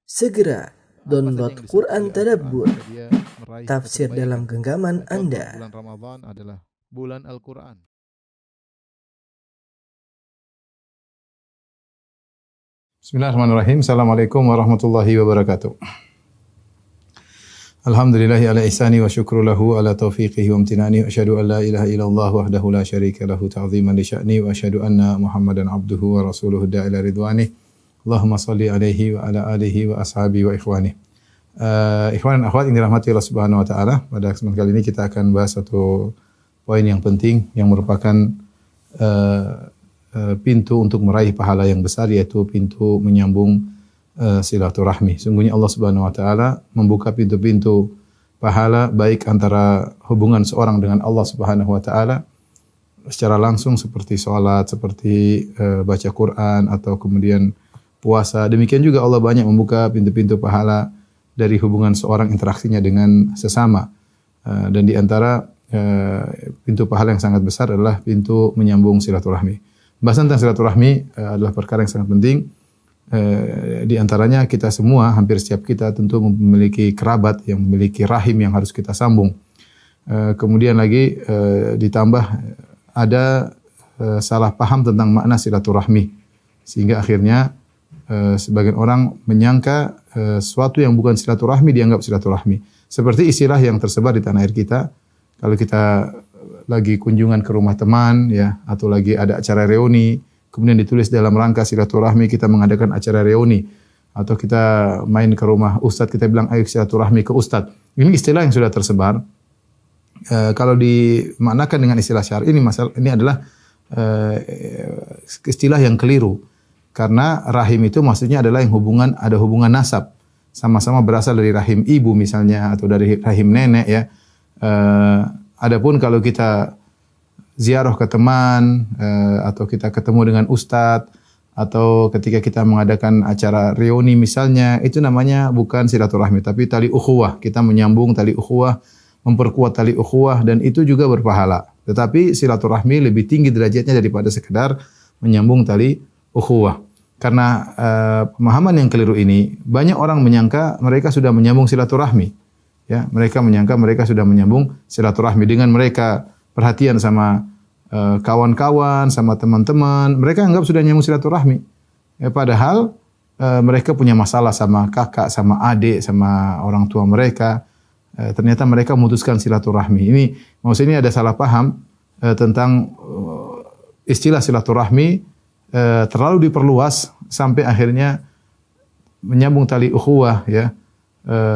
Segera download Quran Tadabbur, dia meraih tafsir kebaikan. dalam genggaman Anda. Bulan Ramadan adalah bulan Al-Quran. Bismillahirrahmanirrahim. Assalamualaikum warahmatullahi wabarakatuh. Alhamdulillahi ala ihsani wa syukru lahu ala taufiqihi wa amtinani. Wa asyhadu an la ilaha illallah wahdahu la syarika lahu ta'ziman li sya'ni. Wa asyhadu anna Muhammadan abduhu wa rasuluhu da'ila ridwani. Allahumma salli alaihi wa ala alihi wa ashabi wa ikhwani. Ikhwan dan akhwat yang dirahmati Allah Subhanahu wa taala, pada kesempatan kali ini kita akan bahas satu poin yang penting yang merupakan pintu untuk meraih pahala yang besar, yaitu pintu menyambung silaturahmi. Sungguhnya Allah Subhanahu wa taala membuka pintu-pintu pahala baik antara hubungan seorang dengan Allah Subhanahu wa taala secara langsung seperti salat, seperti baca Quran atau kemudian puasa. Demikian juga Allah banyak membuka pintu-pintu pahala dari hubungan seorang interaksinya dengan sesama. Dan di antara pintu pahala yang sangat besar adalah pintu menyambung silaturahmi. Bahasan tentang silaturahmi adalah perkara yang sangat penting. Di antaranya kita semua, hampir setiap kita tentu memiliki kerabat yang memiliki rahim yang harus kita sambung. Kemudian lagi ditambah ada salah paham tentang makna silaturahmi, sehingga akhirnya sebagian orang menyangka sesuatu yang bukan silaturahmi dianggap silaturahmi. Seperti istilah yang tersebar di tanah air kita, kalau kita lagi kunjungan ke rumah teman, ya, atau lagi ada acara reuni, kemudian ditulis dalam rangka silaturahmi kita mengadakan acara reuni, atau kita main ke rumah ustadz, kita bilang ayo silaturahmi ke ustadz. Ini istilah yang sudah tersebar. Kalau dimaknakan dengan istilah syar'i, ini adalah istilah yang keliru. Karena rahim itu maksudnya adalah yang ada hubungan nasab, sama-sama berasal dari rahim ibu misalnya, atau dari rahim nenek, ya. Adapun kalau kita ziarah ke teman, atau kita ketemu dengan ustadz, atau ketika kita mengadakan acara reuni misalnya, itu namanya bukan silaturahmi, tapi tali ukhuwah. Kita menyambung tali ukhuwah, memperkuat tali ukhuwah, dan itu juga berpahala. Tetapi silaturahmi lebih tinggi derajatnya daripada sekedar menyambung tali ukhuwah. Karena pemahaman yang keliru ini, banyak orang menyangka mereka sudah menyambung silaturahmi. Ya, mereka menyangka mereka sudah menyambung silaturahmi dengan mereka perhatian sama kawan-kawan, sama teman-teman. Mereka anggap sudah nyambung silaturahmi. Ya, padahal mereka punya masalah sama kakak, sama adik, sama orang tua mereka. Ternyata mereka memutuskan silaturahmi. Ini maksudnya ada salah paham tentang istilah silaturahmi, terlalu diperluas sampai akhirnya menyambung tali ukhuwah, ya.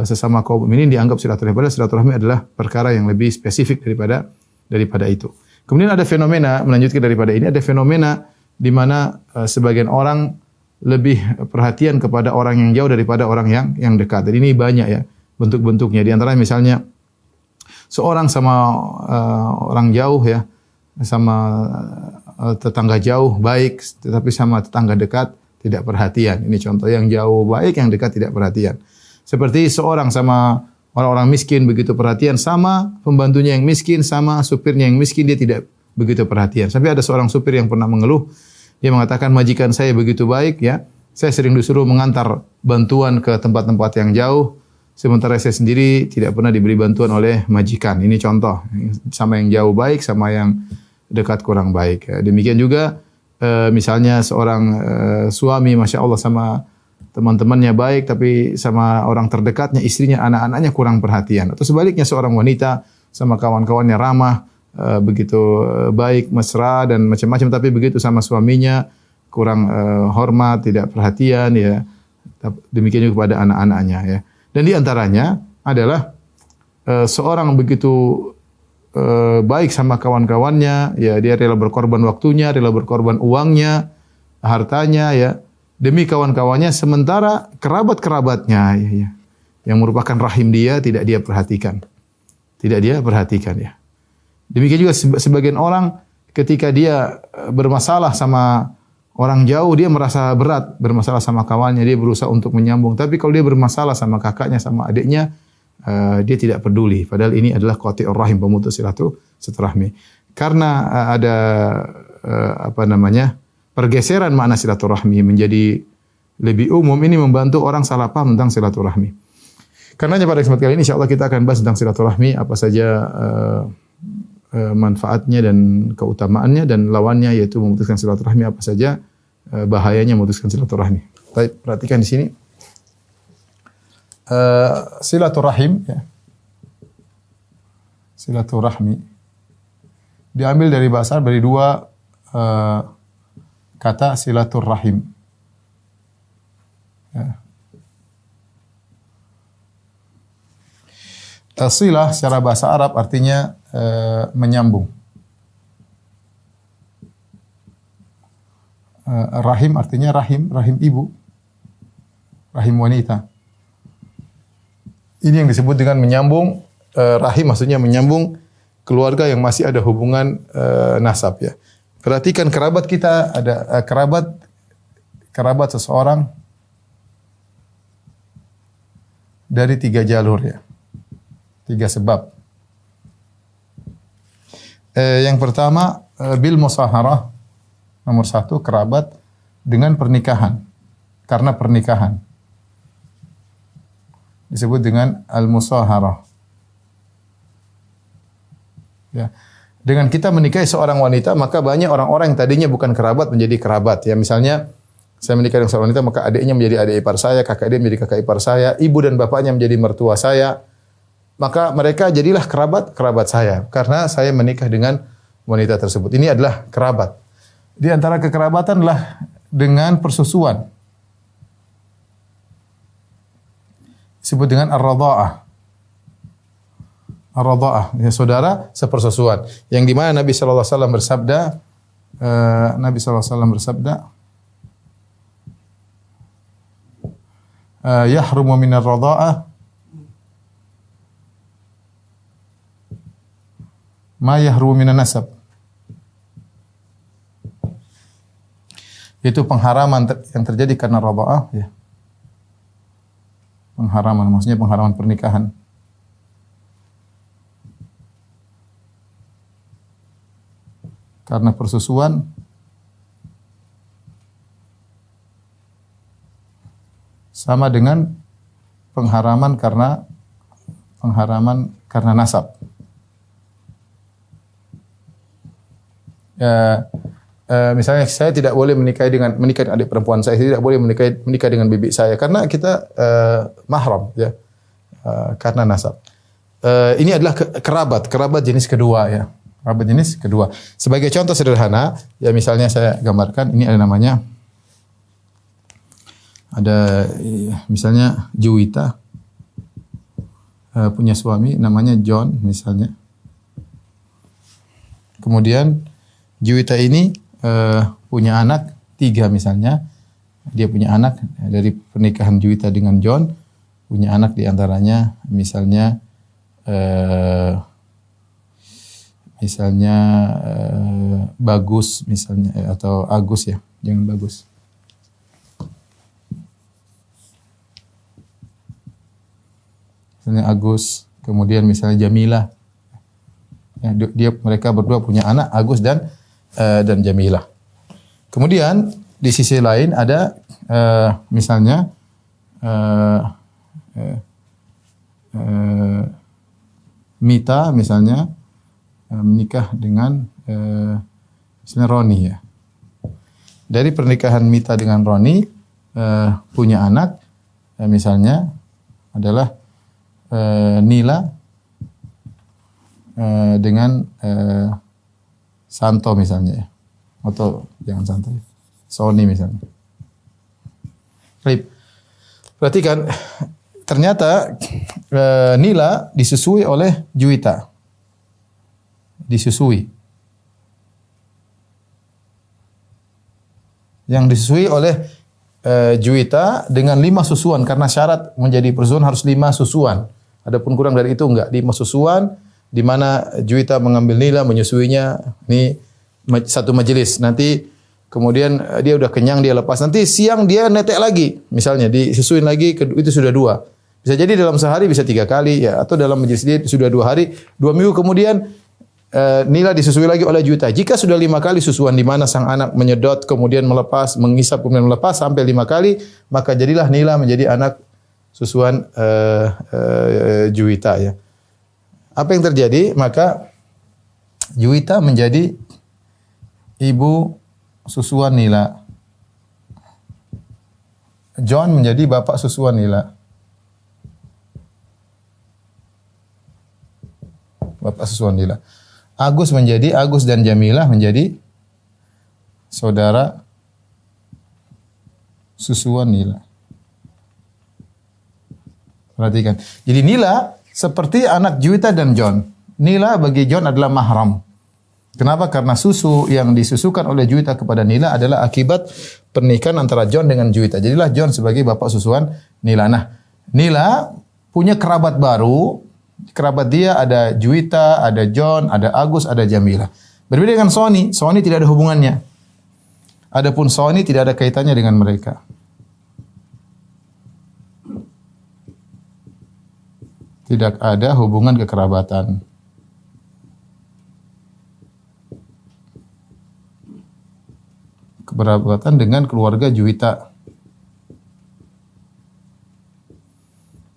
Sesama kaum mukminin dianggap silaturahmi. Padahal silaturahmi adalah perkara yang lebih spesifik daripada itu. Kemudian ada fenomena, melanjutkan daripada ini, ada fenomena di mana sebagian orang lebih perhatian kepada orang yang jauh daripada orang yang dekat. Dan ini banyak, ya, bentuk-bentuknya. Di antara misalnya seorang sama orang jauh, ya, sama tetangga jauh baik, tetapi sama tetangga dekat tidak perhatian. Ini contoh yang jauh baik, yang dekat tidak perhatian. Seperti seorang sama orang-orang miskin begitu perhatian, sama pembantunya yang miskin, sama supirnya yang miskin dia tidak begitu perhatian. Sampai ada seorang supir yang pernah mengeluh, dia mengatakan majikan saya begitu baik, ya, saya sering disuruh mengantar bantuan ke tempat-tempat yang jauh, sementara saya sendiri tidak pernah diberi bantuan oleh majikan. Ini contoh, sama yang jauh baik, sama yang dekat kurang baik. Ya. Demikian juga misalnya seorang suami, masya Allah, sama teman-temannya baik, tapi sama orang terdekatnya, istrinya, anak-anaknya kurang perhatian. Atau sebaliknya seorang wanita sama kawan-kawannya ramah, begitu baik, mesra dan macam-macam, tapi begitu sama suaminya kurang hormat, tidak perhatian, ya. Demikian juga kepada anak-anaknya, ya. Dan di antaranya adalah seorang begitu baik sama kawan-kawannya, ya, dia rela berkorban waktunya, rela berkorban uangnya, hartanya, ya, demi kawan-kawannya, sementara kerabat-kerabatnya, ya, yang merupakan rahim dia tidak dia perhatikan. Tidak dia perhatikan, ya. Demikian juga sebagian orang ketika dia bermasalah sama orang jauh, dia merasa berat. Bermasalah sama kawannya, dia berusaha untuk menyambung. Tapi kalau dia bermasalah sama kakaknya, sama adiknya, dia tidak peduli. Padahal ini adalah qati'ur rahim, pemutus silaturahmi. Karena ada pergeseran makna silaturahmi menjadi lebih umum, ini membantu orang salah paham tentang silaturahmi. Karenanya pada kesempatan kali ini insyaallah kita akan bahas tentang silaturahmi, apa saja manfaatnya dan keutamaannya, dan lawannya yaitu memutuskan silaturahmi apa saja bahayanya memutuskan silaturahmi. Baik, perhatikan di sini. Silaturahim ya. Silaturahmi diambil dari bahasa dari dua kata silaturahim. Ya. Silah secara bahasa Arab artinya menyambung. Rahim artinya rahim ibu, rahim wanita. Ini yang disebut dengan menyambung. Rahim maksudnya menyambung keluarga yang masih ada hubungan nasab ya. Perhatikan kerabat kita, ada kerabat seseorang dari 3 jalur ya. 3 sebab. Yang pertama bil musaharah. Nomor 1 kerabat dengan pernikahan. Karena pernikahan. Disebut dengan al-musaharah. Ya. Dengan kita menikahi seorang wanita, maka banyak orang-orang yang tadinya bukan kerabat menjadi kerabat. Ya, misalnya saya menikah dengan seorang wanita, maka adiknya menjadi adik ipar saya, kakak dia menjadi kakak ipar saya, ibu dan bapaknya menjadi mertua saya. Maka mereka jadilah kerabat saya karena saya menikah dengan wanita tersebut. Ini adalah kerabat. Di antara kekerabatan adalah dengan persusuan. Disebut dengan ar-radha'ah. Ar-radha'ah, ya, saudara sepersusuan. Yang di mana Nabi sallallahu alaihi wasallam bersabda, yahrumu minar radha'ah ma yahrumu minan nasab. Itu pengharaman yang terjadi karena radha'ah ya. Pengharaman maksudnya pengharaman pernikahan. Karena persusuan sama dengan pengharaman karena nasab. Misalnya saya tidak boleh menikah dengan adik perempuan saya tidak boleh menikah dengan bibi saya karena kita mahram ya, karena nasab. Ini adalah kerabat jenis kedua ya, kerabat jenis kedua. Sebagai contoh sederhana ya, misalnya saya gambarkan ini ada misalnya Juwita punya suami namanya John misalnya. Kemudian Juwita ini punya anak 3 misalnya. Dia punya anak dari pernikahan Juwita dengan John. Punya anak diantaranya misalnya Bagus misalnya atau Agus ya. Jangan Bagus. Misalnya Agus. Kemudian misalnya Jamilah. Ya, mereka berdua punya anak Agus dan Jamilah. Kemudian di sisi lain ada misalnya Mita misalnya menikah dengan misalnya Roni ya. Dari pernikahan Mita dengan Roni punya anak misalnya adalah Nila dengan Santo misalnya ya. Atau jangan Santo, Sony misalnya. Baik. Perhatikan, ternyata Nila disusui oleh Juwita. Disusui. Yang disusui oleh Juwita dengan 5 susuan karena syarat menjadi persusuan harus 5 susuan. Adapun kurang dari itu enggak, 5 susuan di mana Juwita mengambil Nila menyusuinya ini satu majelis. Nanti kemudian dia udah kenyang dia lepas. Nanti siang dia netek lagi. Misalnya disusuin lagi itu sudah 2. Bisa jadi dalam sehari bisa 3 kali ya, atau dalam majelis dia sudah 2 hari, 2 minggu kemudian nila disusui lagi oleh juwita. Jika sudah 5 kali susuan di mana sang anak menyedot kemudian melepas, menghisap kemudian melepas sampai 5 kali, maka jadilah nila menjadi anak susuan juwita ya. Apa yang terjadi? Maka juwita menjadi ibu susuan nila. John menjadi bapak susuan nila. Bapak susuan nila. Agus dan Jamilah menjadi saudara susuan nila. Perhatikan. Jadi nila seperti anak juwita dan John. Nila bagi John adalah mahram. Kenapa? Karena susu yang disusukan oleh juwita kepada nila adalah akibat pernikahan antara John dengan juwita. Jadilah John sebagai bapak susuan nila. Nah, nila punya kerabat baru. Kerabat dia ada juwita, ada John, ada Agus, ada Jamilah. Berbeda dengan Sony. Sony tidak ada hubungannya. Adapun Sony tidak ada kaitannya dengan mereka. Tidak ada hubungan kekerabatan. Kekerabatan dengan keluarga juwita.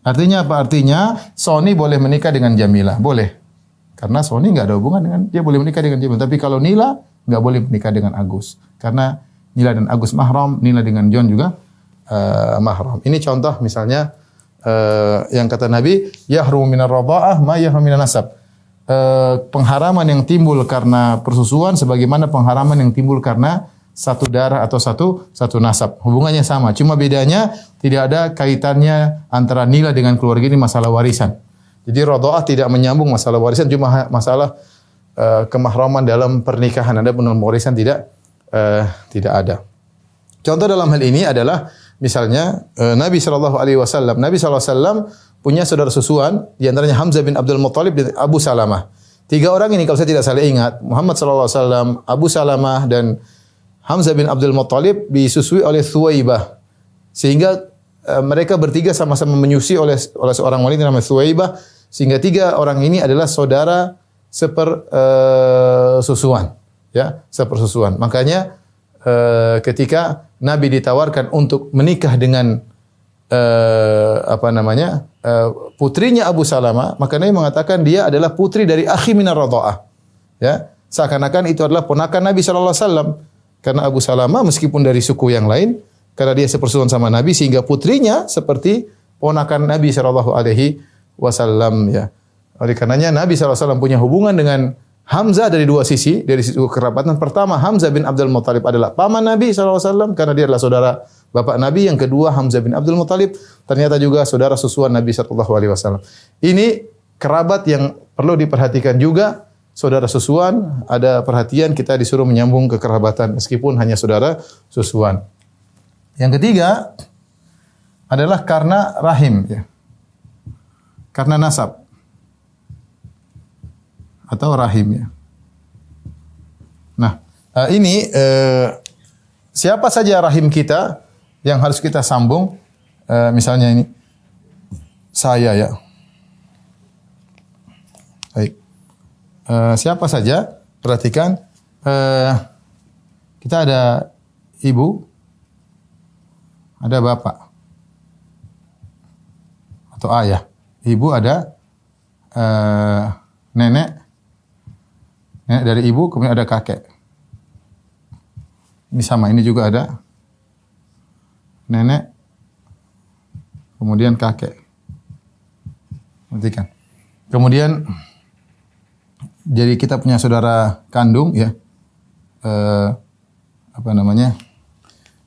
Artinya apa? Artinya Sony boleh menikah dengan Jamilah. Boleh. Karena Sony nggak ada hubungan dengan, dia boleh menikah dengan Jamilah. Tapi kalau Nila nggak boleh menikah dengan Agus. Karena Nila dan Agus mahram, Nila dengan John juga mahram. Ini contoh misalnya yang kata Nabi, yahrum minar radha'ah ma yahrum minan nasab. Pengharaman yang timbul karena persusuan sebagaimana pengharaman yang timbul karena satu darah atau satu nasab. Hubungannya sama, cuma bedanya tidak ada kaitannya antara nila dengan keluarga ini masalah warisan. Jadi radha'ah tidak menyambung masalah warisan, cuma masalah kemahraman dalam pernikahan. Ada dalam warisan tidak ada. Contoh dalam hal ini adalah misalnya Nabi sallallahu alaihi wasallam. Nabi sallallahu alaihi wasallam punya saudara susuan, di antaranya Hamzah bin Abdul Muttalib dan Abu Salamah. 3 orang ini kalau saya tidak salah ingat, Muhammad sallallahu alaihi wasallam, Abu Salamah dan Hamzah bin Abdul Muttalib disusui oleh Thuwaibah. Sehingga mereka bertiga sama-sama menyusui oleh seorang wanita namanya Thuwaibah, sehingga 3 orang ini adalah saudara sepersusuan, ya, sepersusuan. Makanya ketika Nabi ditawarkan untuk menikah dengan putrinya Abu Salamah, maka Nabi mengatakan dia adalah putri dari akhi minar radha'ah. Ya, seakan-akan itu adalah ponakan Nabi sallallahu alaihi wasallam. Karena Abu Salamah meskipun dari suku yang lain, karena dia sepersusuan sama Nabi sehingga putrinya seperti ponakan Nabi sallallahu alaihi wasallam ya. Oleh karenanya Nabi sallallahu alaihi wasallam punya hubungan dengan Hamzah dari 2 sisi, dari sisi kerabatan. Pertama, Hamzah bin Abdul Muttalib adalah paman Nabi sallallahu alaihi wasallam karena dia adalah saudara bapak Nabi. Yang kedua, Hamzah bin Abdul Muttalib ternyata juga saudara susuan Nabi sallallahu alaihi wasallam. Ini kerabat yang perlu diperhatikan juga. Saudara susuan, ada perhatian, kita disuruh menyambung kekerabatan meskipun hanya saudara susuan. Yang ketiga adalah karena rahim ya. Karena nasab atau rahim ya. Nah, ini siapa saja rahim kita yang harus kita sambung? Misalnya ini saya ya. Baik. Siapa saja? Perhatikan. Kita ada ibu, ada bapak atau ayah. Ibu ada nenek dari ibu, kemudian ada kakek. Ini sama, ini juga ada nenek, kemudian kakek. Perhatikan. Kemudian jadi kita punya saudara kandung ya,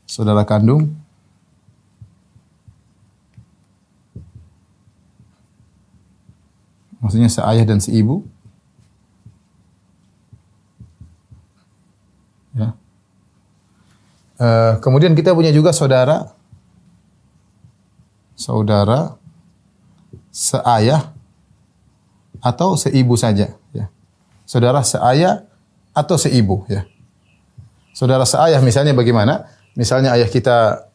saudara kandung. Maksudnya seayah dan seibu. Ya. Kemudian kita punya juga saudara seayah atau seibu saja. Ya. Saudara seayah atau seibu. Ya. Saudara seayah misalnya bagaimana? Misalnya ayah kita,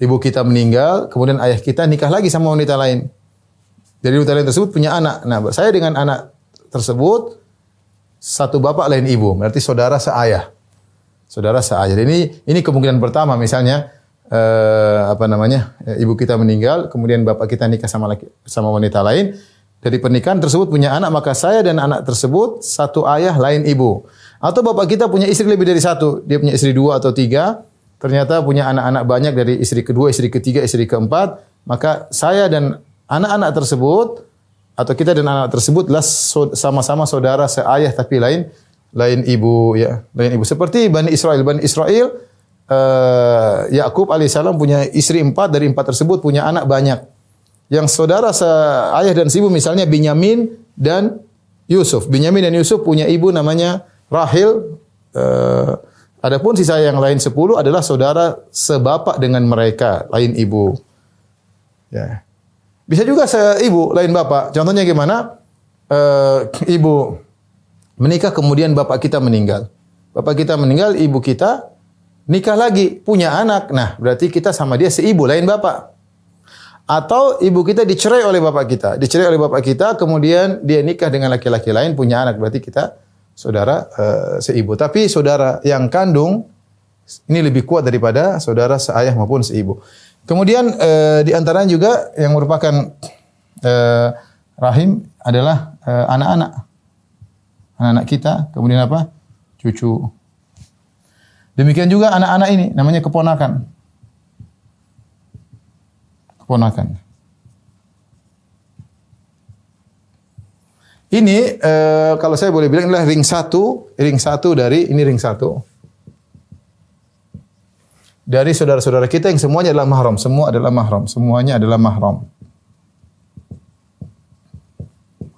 ibu kita meninggal, kemudian ayah kita nikah lagi sama wanita lain. Jadi wanita lain tersebut punya anak. Nah, saya dengan anak tersebut satu bapak lain ibu, berarti saudara seayah. Saudara seayah. Jadi ini kemungkinan pertama, misalnya ibu kita meninggal, kemudian bapak kita nikah sama wanita lain. Dari pernikahan tersebut punya anak, maka saya dan anak tersebut satu ayah lain ibu. Atau bapak kita punya istri lebih dari satu, dia punya istri 2 atau 3, ternyata punya anak-anak banyak dari istri kedua, istri ketiga, istri keempat, maka saya dan anak-anak tersebut atau kita dan anak tersebutlah sama-sama saudara seayah tapi lain ibu, ya, lain ibu. Seperti Bani Israel. Bani Israel, Yakub alaihissalam punya istri 4, dari 4 tersebut punya anak banyak. Yang saudara seayah dan seibu misalnya Binyamin dan Yusuf. Binyamin dan Yusuf punya ibu namanya Rahil. Adapun sisa yang lain 10 adalah saudara sebapak dengan mereka, lain ibu. Ya. Bisa juga seibu, lain bapak. Contohnya gimana? Ibu menikah kemudian bapak kita meninggal. Bapak kita meninggal, ibu kita nikah lagi, punya anak. Nah, berarti kita sama dia seibu, lain bapak. Atau ibu kita dicerai oleh bapak kita. Dicerai oleh bapak kita, kemudian dia nikah dengan laki-laki lain, punya anak. Berarti kita saudara seibu. Tapi saudara yang kandung, ini lebih kuat daripada saudara seayah maupun seibu. Kemudian di antaranya juga yang merupakan rahim adalah anak-anak. Anak-anak kita, kemudian apa? Cucu. Demikian juga anak-anak ini, namanya keponakan. Keponakan. Ini kalau saya boleh bilang adalah ring satu dari ring satu dari saudara-saudara kita yang semuanya adalah mahram, semuanya adalah mahram.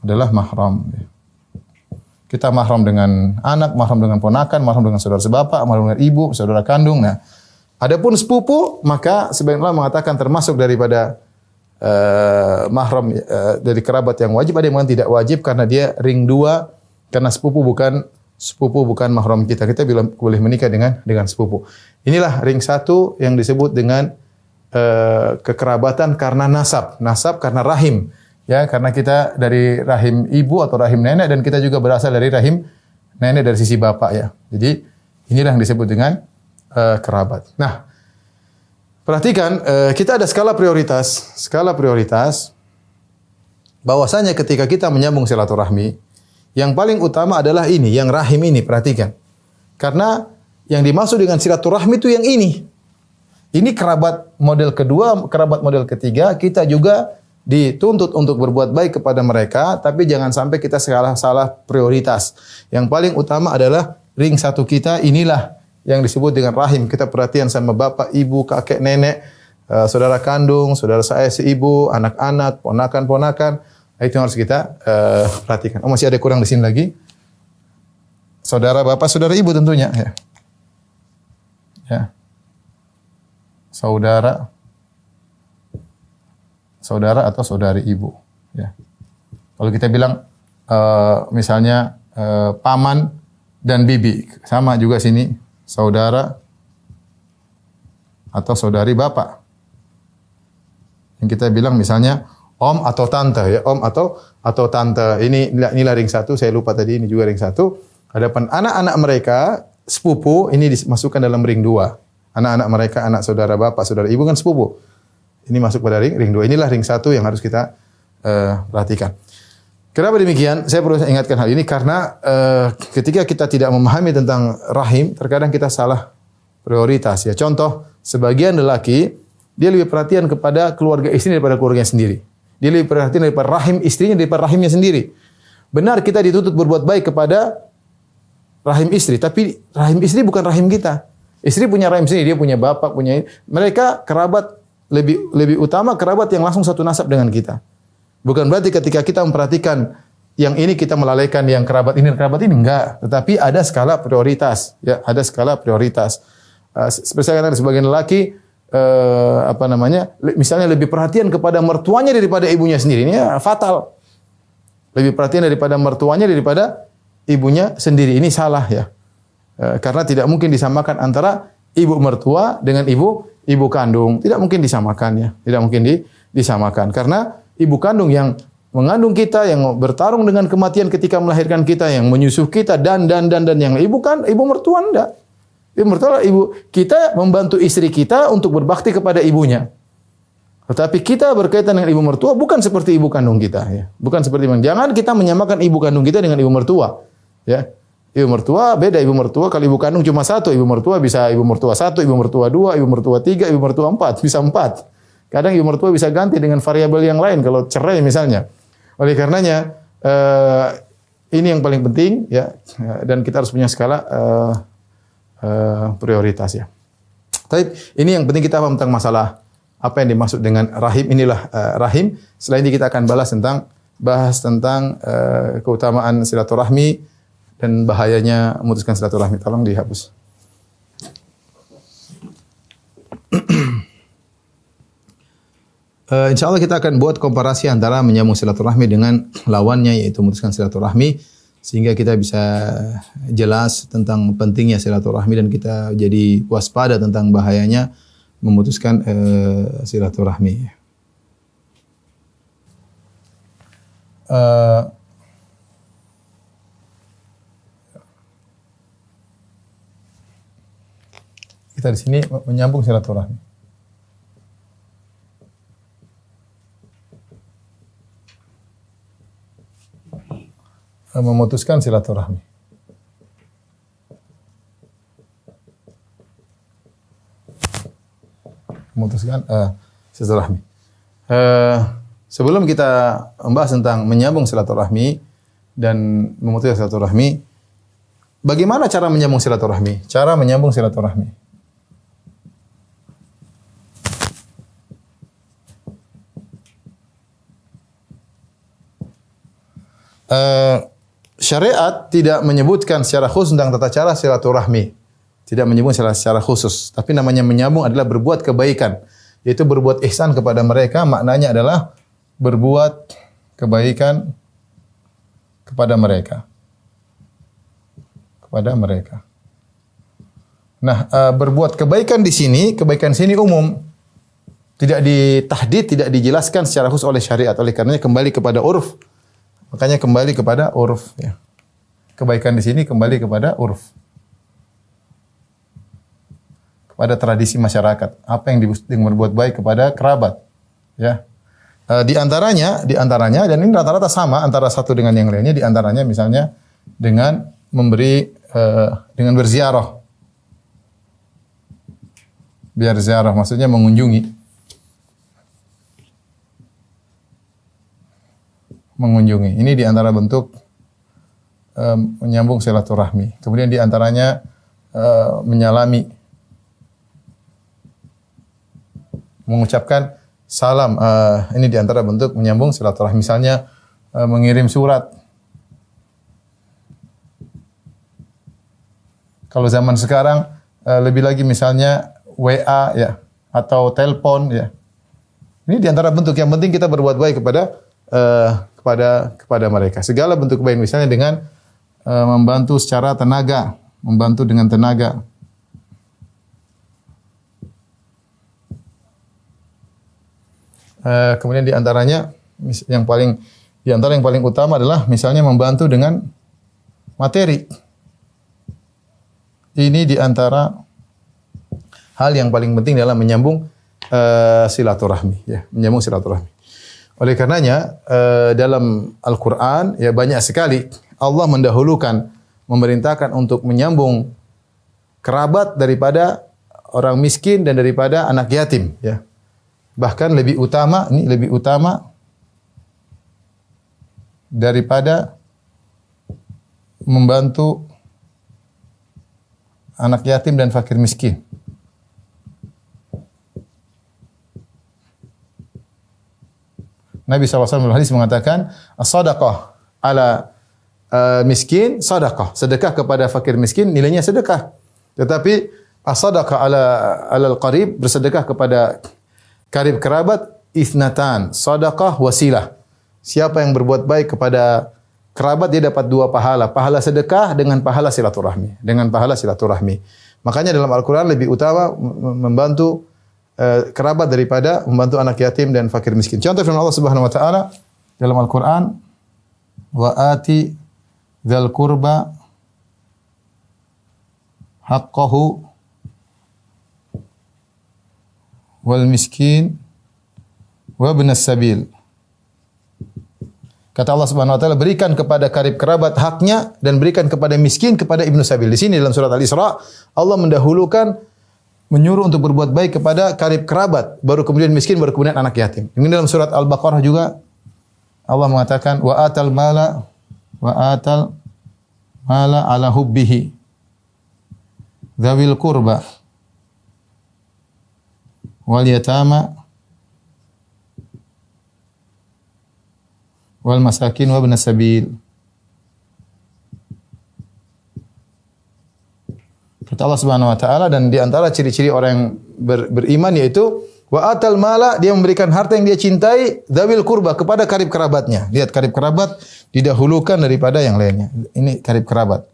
Adalah mahram. Kita mahram dengan anak, mahram dengan ponakan, mahram dengan saudara sebapak, mahram dengan ibu, saudara kandung. Nah, adapun sepupu, maka sebagian ulama mengatakan termasuk daripada mahram dari kerabat yang wajib, ada yang mengatakan tidak wajib karena dia ring 2, karena sepupu bukan mahram kita. Kita boleh menikah dengan sepupu. Inilah ring 1 yang disebut dengan kekerabatan karena nasab karena rahim. Ya, karena kita dari rahim ibu atau rahim nenek dan kita juga berasal dari rahim nenek dari sisi bapak ya. Jadi inilah yang disebut dengan kerabat. Nah, perhatikan, kita ada skala prioritas. Skala prioritas, bahwasanya ketika kita menyambung silaturahmi, yang paling utama adalah ini, yang rahim ini, perhatikan. Karena yang dimaksud dengan silaturahmi itu yang ini. Ini kerabat model kedua, kerabat model ketiga, kita juga dituntut untuk berbuat baik kepada mereka, tapi jangan sampai kita salah prioritas. Yang paling utama adalah ring 1 kita, inilah yang disebut dengan rahim. Kita perhatian sama bapak, ibu, kakek, nenek, saudara kandung, saudara saya seibu, anak-anak, ponakan-ponakan. Itu yang harus kita perhatikan. Oh, masih ada kurang di sini lagi. Saudara bapak, saudara ibu tentunya. Ya. Saudara atau saudari ibu. Ya. Kalau kita bilang misalnya paman dan bibi, sama juga sini. Saudara atau saudari bapak. Yang kita bilang misalnya om atau tante ya, om atau tante. Inilah ring 1, saya lupa tadi ini juga ring 1. Adapun anak-anak mereka sepupu ini dimasukkan dalam ring 2. Anak-anak mereka, anak saudara bapak, saudara ibu kan sepupu. Ini masuk pada ring 2. Inilah ring 1 yang harus kita perhatikan. Kenapa demikian? Saya perlu ingatkan hal ini karena ketika kita tidak memahami tentang rahim, terkadang kita salah prioritas. Ya, contoh, sebagian lelaki dia lebih perhatian kepada keluarga istri daripada keluarganya sendiri. Dia lebih perhatian daripada rahim istrinya daripada rahimnya sendiri. Benar kita dituntut berbuat baik kepada rahim istri, tapi rahim istri bukan rahim kita. Istri punya rahim sendiri, dia punya bapak, punya mereka kerabat lebih utama kerabat yang langsung satu nasab dengan kita. Bukan berarti ketika kita memperhatikan yang ini kita melalaikan yang kerabat ini enggak, tetapi ada skala prioritas, ya, ada skala prioritas. Seperti saya katakan sebagian lelaki misalnya lebih perhatian kepada mertuanya daripada ibunya sendiri. Ini fatal. Lebih perhatian daripada mertuanya daripada ibunya sendiri. Ini salah ya. Karena tidak mungkin disamakan antara ibu mertua dengan ibu kandung. Tidak mungkin disamakan ya. Tidak mungkin disamakan karena ibu kandung yang mengandung kita, yang bertarung dengan kematian ketika melahirkan kita, yang menyusuh kita dan yang ibu kan ibu mertua enggak. Ibu mertua kita membantu istri kita untuk berbakti kepada ibunya. Tetapi kita berkaitan dengan ibu mertua bukan seperti ibu kandung kita ya. Bukan seperti jangan kita menyamakan ibu kandung kita dengan ibu mertua ya. Ibu mertua beda, ibu mertua kalau ibu kandung cuma satu, ibu mertua bisa ibu mertua satu, ibu mertua dua, ibu mertua tiga, ibu mertua empat, bisa empat. Kadang ibu mertua bisa ganti dengan variabel yang lain kalau cerai misalnya. Oleh karenanya ini yang paling penting ya, dan kita harus punya skala prioritas ya. Tapi ini yang penting kita paham tentang masalah apa yang dimaksud dengan rahim. Inilah rahim. Setelah ini kita akan bahas tentang keutamaan silaturahmi dan bahayanya memutuskan silaturahmi. Tolong dihapus. Insya Allah kita akan buat komparasi antara menyambung silaturahmi dengan lawannya, yaitu memutuskan silaturahmi, sehingga kita bisa jelas tentang pentingnya silaturahmi dan kita jadi waspada tentang bahayanya memutuskan silaturahmi. Kita di sini menyambung silaturahmi. Memutuskan silaturahmi. Memutuskan silaturahmi. Sebelum kita membahas tentang menyambung silaturahmi dan memutuskan silaturahmi, bagaimana cara menyambung silaturahmi? Cara menyambung silaturahmi. Syariat tidak menyebutkan secara khusus tentang tata cara silaturahmi. Tidak menyebut secara khusus. Tapi namanya menyambung adalah berbuat kebaikan. Yaitu berbuat ihsan kepada mereka. Maknanya adalah berbuat kebaikan kepada mereka. Kepada mereka. Nah, berbuat kebaikan di sini, kebaikan sini umum. Tidak ditahdid, tidak dijelaskan secara khusus oleh syariat. Oleh karenanya kembali kepada urf. Makanya kembali kepada urf ya. Kebaikan di sini kembali kepada urf. Kepada tradisi masyarakat. Apa yang berbuat baik kepada kerabat. Ya. Di antaranya dan ini rata-rata sama antara satu dengan yang lainnya, di antaranya misalnya dengan memberi dengan berziarah. Biar ziarah maksudnya mengunjungi. Ini di antara bentuk menyambung silaturahmi. Kemudian di antaranya menyalami, mengucapkan salam. Ini di antara bentuk menyambung silaturahmi. Misalnya mengirim surat. Kalau zaman sekarang lebih lagi misalnya WA ya atau telepon ya. Ini di antara bentuk yang penting kita berbuat baik kepada mereka. Segala bentuk kebaikan misalnya dengan membantu secara tenaga, membantu dengan tenaga. Kemudian di antaranya yang paling utama adalah misalnya membantu dengan materi. Ini di antara hal yang paling penting dalam menyambung silaturahmi ya, menyambung silaturahmi. Oleh karenanya dalam Al-Qur'an ya banyak sekali Allah mendahulukan, memerintahkan untuk menyambung kerabat daripada orang miskin dan daripada anak yatim ya. Bahkan lebih utama daripada membantu anak yatim dan fakir miskin. Nabi SAW dalam hadis mengatakan, as-sadaqah ala miskin sadaqah. Sedekah kepada fakir miskin nilainya sedekah. Tetapi as-sadaqah ala al-qarib, bersedekah kepada karib kerabat, isnatan, sadaqah wasilah. Siapa yang berbuat baik kepada kerabat dia dapat dua pahala, pahala sedekah dengan pahala silaturahmi, Makanya dalam Al-Qur'an lebih utama membantu kerabat daripada membantu anak yatim dan fakir miskin. Contoh firman Allah Subhanahu wa taala dalam Al-Qur'an, wa ati dzal qurba haqqahu wal miskin wa ibnas sabil. Kata Allah Subhanahu wa taala, berikan kepada karib kerabat haknya dan berikan kepada miskin, kepada ibnu sabil. Di sini dalam surat Al-Isra Allah mendahulukan menyuruh untuk berbuat baik kepada karib kerabat, baru kemudian miskin, baru kemudian anak yatim. Ini dalam surat Al-Baqarah juga Allah mengatakan wa atal mala ala hubbihi dzawil qurba wal yatama wal masakin wa ibnas sabil. Kata Allah Subhanahu wa taala, dan di antara ciri-ciri orang yang beriman yaitu wa atal mala, dia memberikan harta yang dia cintai, dzawil qurba, kepada karib kerabatnya. Lihat, karib kerabat didahulukan daripada yang lainnya. Ini karib kerabat.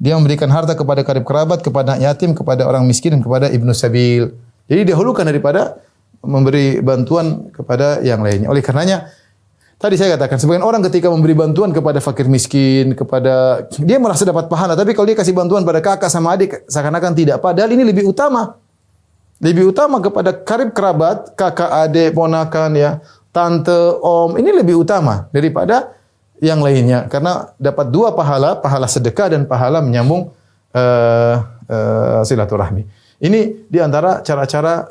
Dia memberikan harta kepada karib kerabat, kepada yatim, kepada orang miskin, dan kepada ibnu sabil. Jadi didahulukan daripada memberi bantuan kepada yang lainnya. Oleh karenanya tadi saya katakan, sebagian orang ketika memberi bantuan kepada fakir miskin, kepada dia merasa dapat pahala, tapi kalau dia kasih bantuan pada kakak sama adik, seakan-akan tidak. Padahal ini lebih utama. Lebih utama kepada karib kerabat, kakak, adik, ponakan, ya, tante, om. Ini lebih utama daripada yang lainnya. Karena dapat dua pahala, pahala sedekah dan pahala menyambung silaturahmi. Ini di antara cara-cara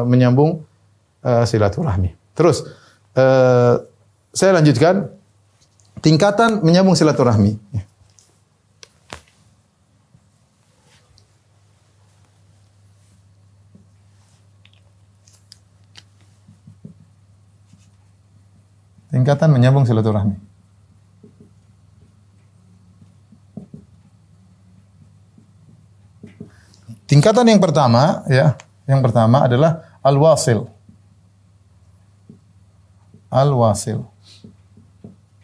menyambung silaturahmi. Terus, saya lanjutkan tingkatan menyambung silaturahmi. Tingkatan menyambung silaturahmi. Tingkatan yang pertama, ya, yang pertama adalah al-wasil. Al-wasil.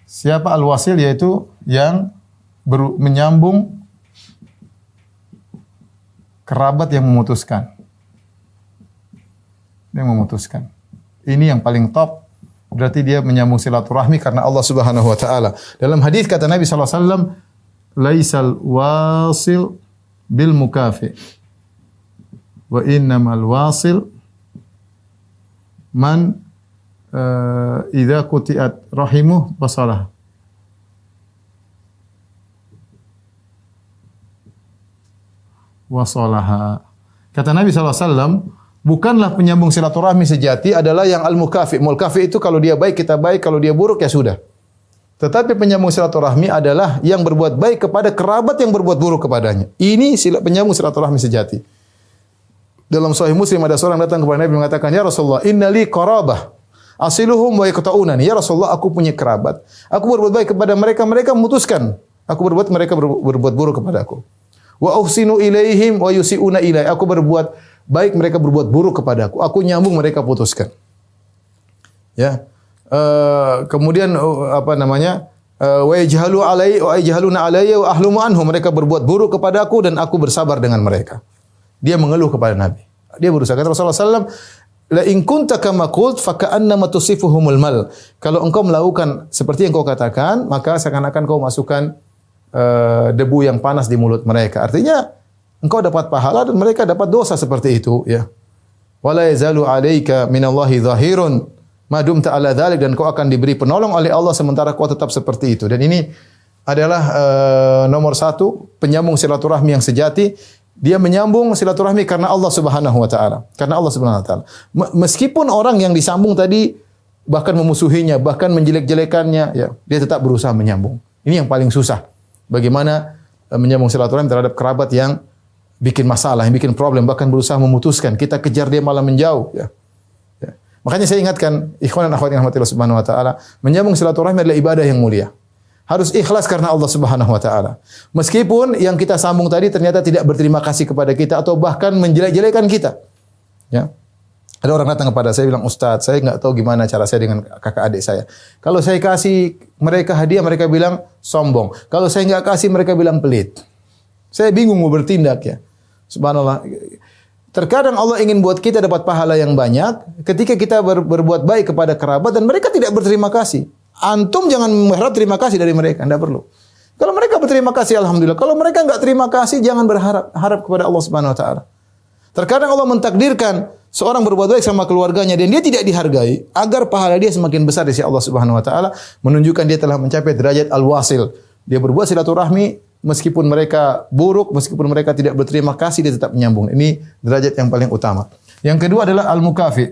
Siapa al-wasil? Yaitu yang menyambung kerabat yang memutuskan. Yang memutuskan. Ini yang paling top. Berarti dia menyambung silaturahmi karena Allah Subhanahu wa taala. Dalam hadis kata Nabi sallallahu alaihi wasallam, "Laisal wasil bil mukafi. Wa innamal wasil man idza quti'at rahimuh wasalah." Wasalaha. Kata Nabi sallallahu alaihi wasallam, bukanlah penyambung silaturahmi sejati adalah yang al-mukafi. Mukafi itu kalau dia baik kita baik, kalau dia buruk ya sudah. Tetapi penyambung silaturahmi adalah yang berbuat baik kepada kerabat yang berbuat buruk kepadanya. Ini penyambung silaturahmi sejati. Dalam Sahih Muslim ada seorang datang kepada Nabi mengatakan, "Ya Rasulullah, innali qarabah asiluhum wa yaqta'unani." Ya Rasulullah, aku punya kerabat. Aku berbuat baik kepada mereka, mereka memutuskan. Aku mereka berbuat buruk kepada aku. Wa uhsinu ilaihim wa yusi'una ilai. Aku berbuat baik, mereka berbuat buruk kepada aku. Aku nyambung, mereka putuskan. Ya. Kemudian apa namanya? Wa yajhalu alai wa yajhaluna alayya wa ahlumu anhum. Mereka berbuat buruk kepada aku dan aku bersabar dengan mereka. Dia mengeluh kepada Nabi. Dia berusaha. Kata Rasulullah SAW, la in kunta kama qult fa ka'annama tusifuhumul mal. Kalau engkau melakukan seperti yang kau katakan, maka seakan-akan kau masukkan debu yang panas di mulut mereka. Artinya engkau dapat pahala dan mereka dapat dosa seperti itu, ya. Wala yazalu 'alaika minallahi dhahirun ma dumta 'ala dzalik, dan kau akan diberi penolong oleh Allah sementara kau tetap seperti itu. Dan ini adalah nomor satu penyambung silaturahmi yang sejati. Dia menyambung silaturahmi karena Allah Subhanahu wa taala. Karena Allah Subhanahu wa taala. Meskipun orang yang disambung tadi bahkan memusuhinya, bahkan menjelek-jelekannya, ya, dia tetap berusaha menyambung. Ini yang paling susah. Bagaimana menyambung silaturahmi terhadap kerabat yang bikin masalah, yang bikin problem, bahkan berusaha memutuskan. Kita kejar dia malah menjauh, ya. Ya. Makanya saya ingatkan ikhwan dan akhwat yang rahmatillah Subhanahu wa taala, menyambung silaturahmi adalah ibadah yang mulia. Harus ikhlas karena Allah Subhanahu wa taala. Meskipun yang kita sambung tadi ternyata tidak berterima kasih kepada kita atau bahkan menjelek-jelekan kita. Ya. Ada orang datang kepada saya bilang, "Ustaz, saya enggak tahu gimana cara saya dengan kakak adik saya. Kalau saya kasih mereka hadiah, mereka bilang sombong. Kalau saya enggak kasih, mereka bilang pelit. Saya bingung mau bertindak, ya." Subhanallah. Terkadang Allah ingin buat kita dapat pahala yang banyak ketika kita berbuat baik kepada kerabat dan mereka tidak berterima kasih. Antum jangan berharap terima kasih dari mereka, tidak perlu. Kalau mereka berterima kasih, alhamdulillah. Kalau mereka enggak terima kasih, jangan harap kepada Allah Subhanahu wa taala. Terkadang Allah mentakdirkan seorang berbuat baik sama keluarganya dan dia tidak dihargai agar pahala dia semakin besar di sisi Allah Subhanahu wa taala, menunjukkan dia telah mencapai derajat al-wasil. Dia berbuat silaturahmi meskipun mereka buruk, meskipun mereka tidak berterima kasih, dia tetap menyambung. Ini derajat yang paling utama. Yang kedua adalah al-mukafi.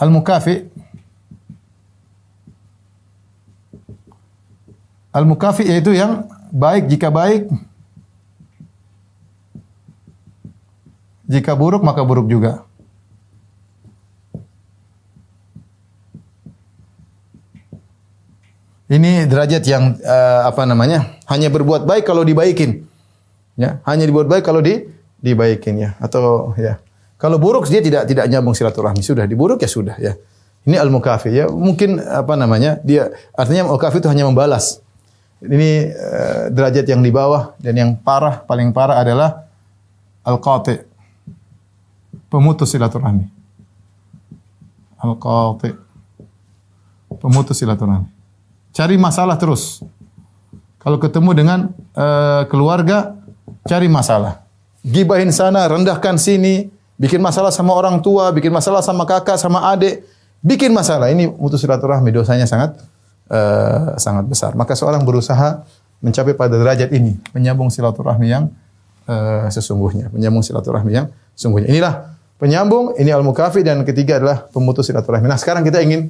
Al-mukafi. Al-mukafi yaitu yang baik jika baik, jika buruk maka buruk juga. Ini derajat yang hanya berbuat baik kalau dibaikin. Ya, hanya dibuat baik kalau dibaikin ya. Atau ya. Kalau buruk dia tidak nyambung silaturahmi, sudah diburuk ya sudah ya. Ini al-mukafi ya. Mungkin dia artinya al-mukafi itu hanya membalas. Ini derajat yang di bawah dan yang paling parah adalah al-qati. Pemutus silaturahmi. Al-qati. Pemutus silaturahmi. Cari masalah terus. Kalau ketemu dengan keluarga, cari masalah. Gibahin sana, rendahkan sini, bikin masalah sama orang tua, bikin masalah sama kakak, sama adik, bikin masalah. Ini mutus silaturahmi, dosanya sangat besar. Maka seorang berusaha mencapai pada derajat ini, menyambung silaturahmi yang sesungguhnya, menyambung silaturahmi yang sesungguhnya. Inilah penyambung, ini al-mukafi, dan ketiga adalah pemutus silaturahmi. Nah, sekarang kita ingin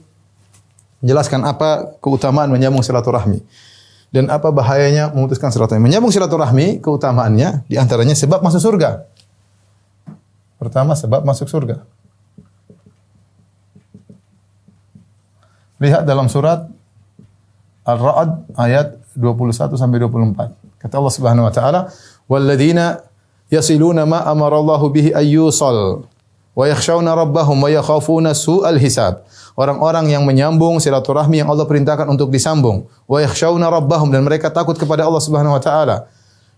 menjelaskan apa keutamaan menyambung silaturahmi dan apa bahayanya memutuskan silaturahmi. Menyambung silaturahmi keutamaannya di antaranya sebab masuk surga. Pertama, sebab masuk surga. Lihat dalam surat Ar-Ra'd ayat 21 sampai 24. Kata Allah Subhanahu wa taala, "Walladzina yasiluna ma amara Allahu bihi ayyusal wa yakhshawna rabbahum wa yakhafuna su'al hisab." Orang-orang yang menyambung silaturahmi yang Allah perintahkan untuk disambung. Wa yakhshawna rabbahum, dan mereka takut kepada Allah Subhanahu wa taala.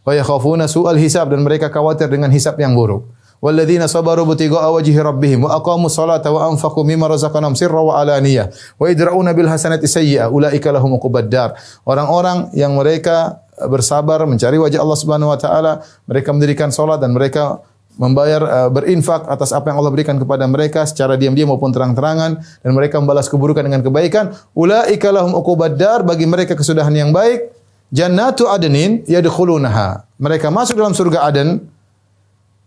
Wa yakhafuna su'al hisab, dan mereka khawatir dengan hisab yang buruk. Walladzina sabaru butiga'a wajhi rabbihim wa aqamus salata wa anfaqu mimma razaqnahum sirra wa alaniyah wa yadra'una bil hasanati sayyi'ah ulaika lahum uqubad dar. Orang-orang yang mereka bersabar mencari wajah Allah Subhanahu wa taala, mereka mendirikan salat dan mereka membayar berinfak atas apa yang Allah berikan kepada mereka secara diam-diam maupun terang-terangan, dan mereka membalas keburukan dengan kebaikan. Ulaika lahum uqubad dar, bagi mereka kesudahan yang baik. Jannatu adnin yadkhulunaha, mereka masuk dalam surga Aden.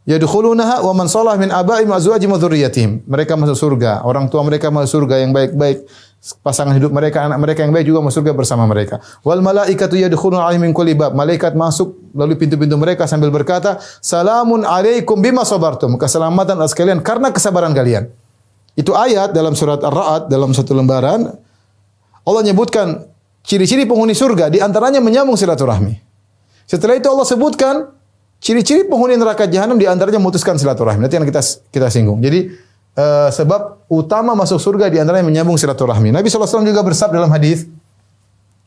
Yadkhulunaha wa man shalah min abaihim wa azwajihim wa dzurriyyatihim, mereka masuk surga, orang tua mereka masuk surga yang baik-baik, pasangan hidup mereka, anak mereka yang baik juga masuk surga bersama mereka. Wal malaikatu yadkhuluna 'alaihim min kulli bab, malaikat masuk melalui pintu-pintu mereka sambil berkata, "Salamun 'alaikum bima sabartum," keselamatan atas kalian karena kesabaran kalian. Itu ayat dalam surat Ar-Ra'd dalam satu lembaran. Allah menyebutkan ciri-ciri penghuni surga, di antaranya menyambung silaturahmi. Setelah itu Allah sebutkan ciri-ciri penghuni neraka jahanam, di antaranya memutuskan silaturahmi. Nanti yang kita singgung. Jadi sebab utama masuk surga di antaranya menyambung silaturahmi. Nabi SAW juga bersabda dalam hadis,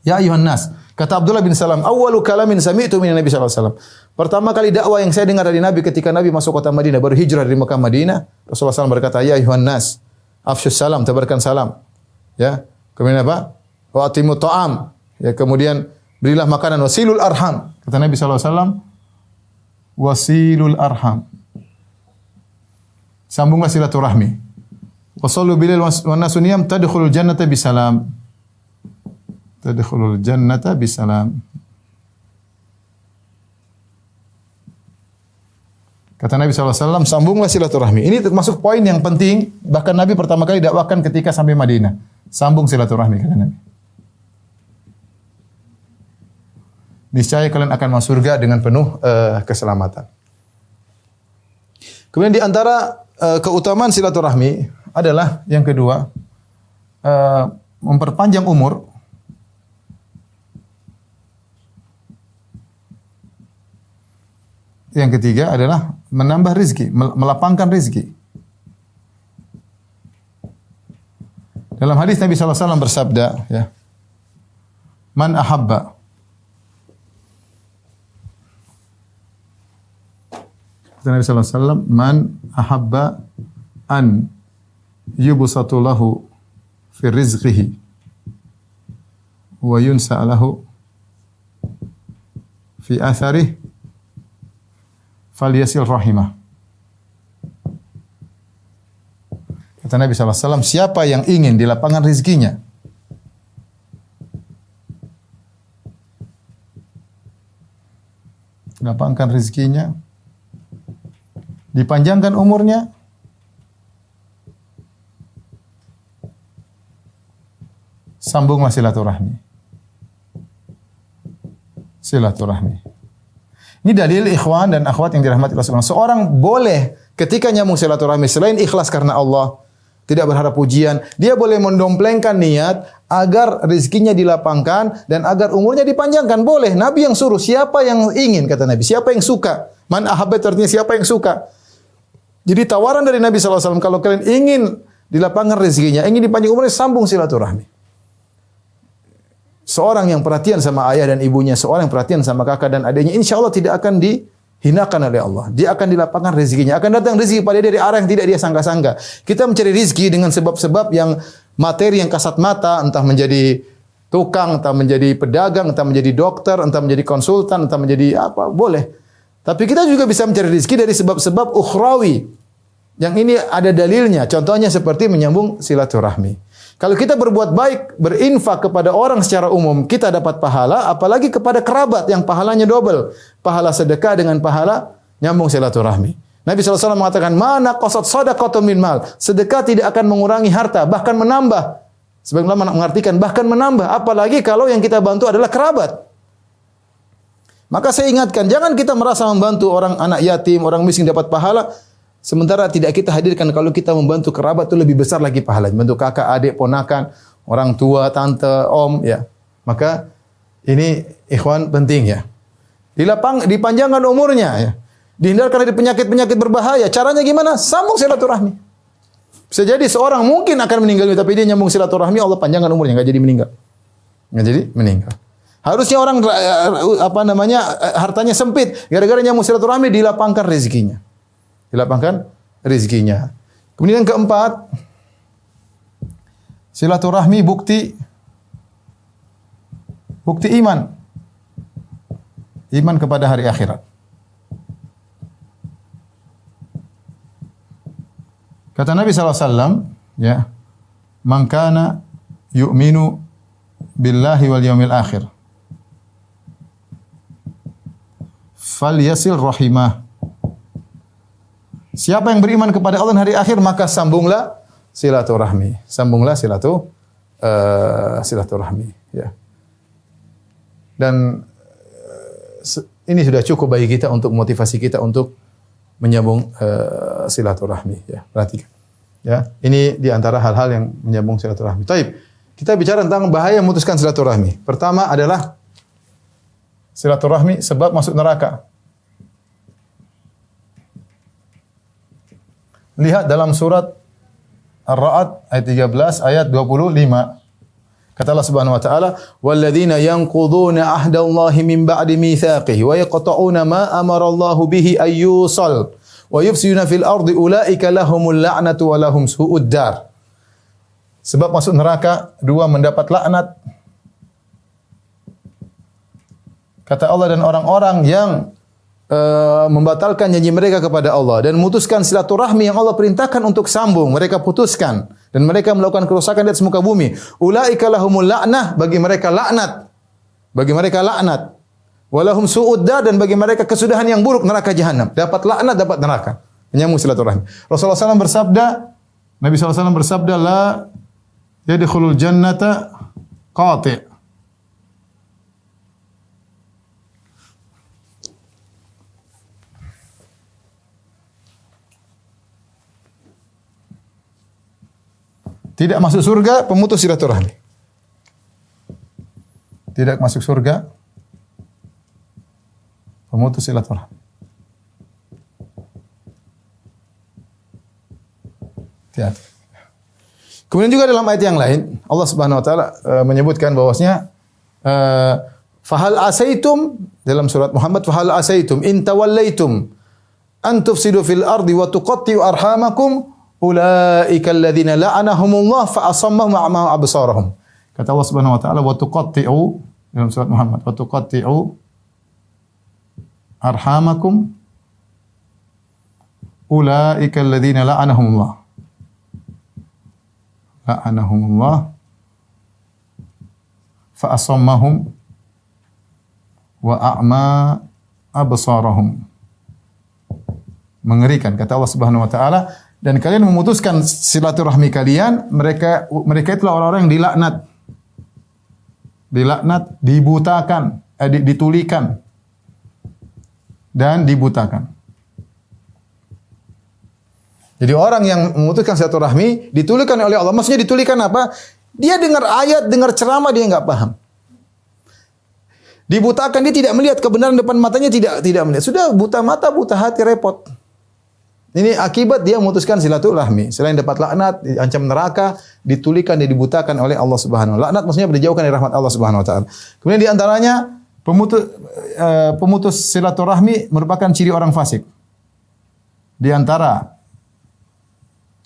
"Ya ayuhan nas," kata Abdullah bin Salam, "Awwalu kalamin sami'tu min Nabi SAW." Pertama kali dakwah yang saya dengar dari Nabi ketika Nabi masuk kota Madinah, baru hijrah dari Mekah Madinah, Rasulullah SAW berkata, "Ya ayuhan nas, afsyus salam," tebarkan salam. Ya. Kemudian apa? Wa atimu ta'am. Ya, kemudian berilah makanan, wasilul arham. Kata Nabi SAW, wasilul arham. Sambunglah silaturahmi. Wasallu bilal wan nasu niyam tadkhulul jannata bisalam. Tadkhulul jannata bisalam. Kata Nabi SAW, sambunglah silaturahmi. Ini termasuk poin yang penting. Bahkan Nabi pertama kali dakwahkan ketika sampai Madinah. Sambung silaturahmi, kata Nabi. Niscaya kalian akan masuk surga dengan penuh keselamatan. Kemudian di antara keutamaan silaturahmi adalah yang kedua, memperpanjang umur. Yang ketiga adalah menambah rizki, melapangkan rizki. Dalam hadis Nabi SAW bersabda, ya, "Man ahabba Kata Nabi sallallahu alaihi wasallam, "Man ahabba an yubsatu lahu fi rizqihi wa yunsa lahu fi atharih falyasil rahimah." Kata Nabi sallallahu alaihi wasallam, siapa yang ingin dilapangkan rezekinya, lapangkan rezekinya, dipanjangkan umurnya, sambunglah silaturahmi. Silaturahmi. Ini dalil ikhwan dan akhwat yang dirahmati Allah Subhanahu wa taala. Seorang boleh ketika nyambung silaturahmi selain ikhlas karena Allah, tidak berharap pujian, dia boleh mendomplengkan niat agar rezekinya dilapangkan dan agar umurnya dipanjangkan. Boleh. Nabi yang suruh, siapa yang ingin, kata Nabi, siapa yang suka. Man ahabba artinya siapa yang suka. Jadi tawaran dari Nabi SAW, kalau kalian ingin dilapangkan rezekinya, ingin dipanjang umurnya, sambung silaturahmi. Seorang yang perhatian sama ayah dan ibunya, seorang yang perhatian sama kakak dan adiknya, insya Allah tidak akan dihinakan oleh Allah. Dia akan dilapangkan rezekinya. Akan datang rezeki pada dia dari arah yang tidak dia sangka-sangka. Kita mencari rezeki dengan sebab-sebab yang materi yang kasat mata, entah menjadi tukang, entah menjadi pedagang, entah menjadi dokter, entah menjadi konsultan, entah menjadi apa, boleh. Tapi kita juga bisa mencari rezeki dari sebab-sebab ukhrawi. Yang ini ada dalilnya. Contohnya seperti menyambung silaturahmi. Kalau kita berbuat baik, berinfak kepada orang secara umum, kita dapat pahala, apalagi kepada kerabat yang pahalanya double. Pahala sedekah dengan pahala nyambung silaturahmi. Nabi SAW mengatakan, "Mana qasad sadaqatun min mal." Sedekah tidak akan mengurangi harta, bahkan menambah. Sebagian ulama mengartikan bahkan menambah, apalagi kalau yang kita bantu adalah kerabat. Maka saya ingatkan, jangan kita merasa membantu orang anak yatim, orang miskin dapat pahala, sementara tidak kita hadirkan kalau kita membantu kerabat itu lebih besar lagi pahalanya. Membantu kakak, adik, ponakan, orang tua, tante, om, ya. Maka ini ikhwan penting ya. Dipanjangkan umurnya ya. Dihindarkan dari penyakit-penyakit berbahaya. Caranya gimana? Sambung silaturahmi. Bisa jadi seorang mungkin akan meninggal, tapi dia nyambung silaturahmi, Allah panjangkan umurnya, enggak jadi meninggal. Enggak jadi meninggal. Harusnya orang hartanya sempit, gara-gara nyambung silaturahmi dilapangkan rezekinya. Dilapangkan rezekinya. Kemudian yang keempat, silaturahmi bukti iman. Iman kepada hari akhirat. Kata Nabi SAW, ya, "Man kana yu'minu billahi wal yawmil akhir, falyasil rahimah." Siapa yang beriman kepada Allah dan hari akhir, maka sambunglah silaturahmi. Sambunglah silaturahmi, ya. Dan ini sudah cukup bagi kita untuk motivasi kita untuk menyambung silaturahmi, ya. Perhatikan. Ya, ini di antara hal-hal yang menyambung silaturahmi. Taib. Kita bicara tentang bahaya memutuskan silaturahmi. Pertama adalah silaturahmi sebab masuk neraka. Lihat dalam surat Ar-Ra'd ayat 13 ayat 25. Kata Allah Subhanahu wa taala, "Walladzina yanquduna ahdallahi min ba'di mitsaqihi wa yaqta'una ma amara Allahu bihi ayyusal wa yufsiduna fil ardi ulaika lahumul la'natu wa lahum su'ud dar." Sebab masuk neraka, dua mendapat laknat. Kata Allah, dan orang-orang yang membatalkan janji mereka kepada Allah dan memutuskan silaturahmi yang Allah perintahkan untuk sambung, mereka putuskan dan mereka melakukan kerusakan di atas muka bumi. Ulaika lahumul la'nah, bagi mereka laknat. Bagi mereka laknat. Walahum su'ud dar, dan bagi mereka kesudahan yang buruk, neraka jahanam. Dapat laknat, dapat neraka. Menyambung silaturahmi. Rasulullah SAW bersabda, Nabi SAW bersabda, "La yadkhulul jannata qati'." Tidak masuk surga pemutus silaturahmi. Tidak masuk surga pemutus silaturahmi. Hati-hati. Kemudian juga dalam ayat yang lain, Allah Subhanahu wa taala menyebutkan bahwasanya fahal asaitum, dalam surat Muhammad, fahal asaitum in tawallaitum an tufsidu fil ardi wa tuqatti'u arhamakum ulaika alladziina la'anahumullah fa asammahum wa a'ma absarahum. Kata Allah Subhanahu wa taala wa tuqatti'u dalam surat Muhammad wa tuqatti'u arhamakum ulaika alladziina la'anahumullah fa asammahum wa a'ma absarahum. Mengerikan kata Allah Subhanahu wa taala, dan kalian memutuskan silaturahmi kalian, mereka itulah orang-orang yang dilaknat, dibutakan, ditulikan dan dibutakan. Jadi orang yang memutuskan silaturahmi ditulikan oleh Allah. Maksudnya ditulikan apa? Dia dengar ayat, dengar ceramah, dia enggak paham. Dibutakan, dia tidak melihat kebenaran depan matanya, tidak melihat. Sudah buta mata, buta hati, repot. Ini akibat dia memutuskan silaturahmi. Selain dapat laknat, diancam neraka, ditulikan, dia dibutakan oleh Allah Subhanahu wa taala. Laknat maksudnya dijauhkan dari rahmat Allah Subhanahu wa taala. Kemudian di antaranya pemutus silaturahmi merupakan ciri orang fasik. Di antara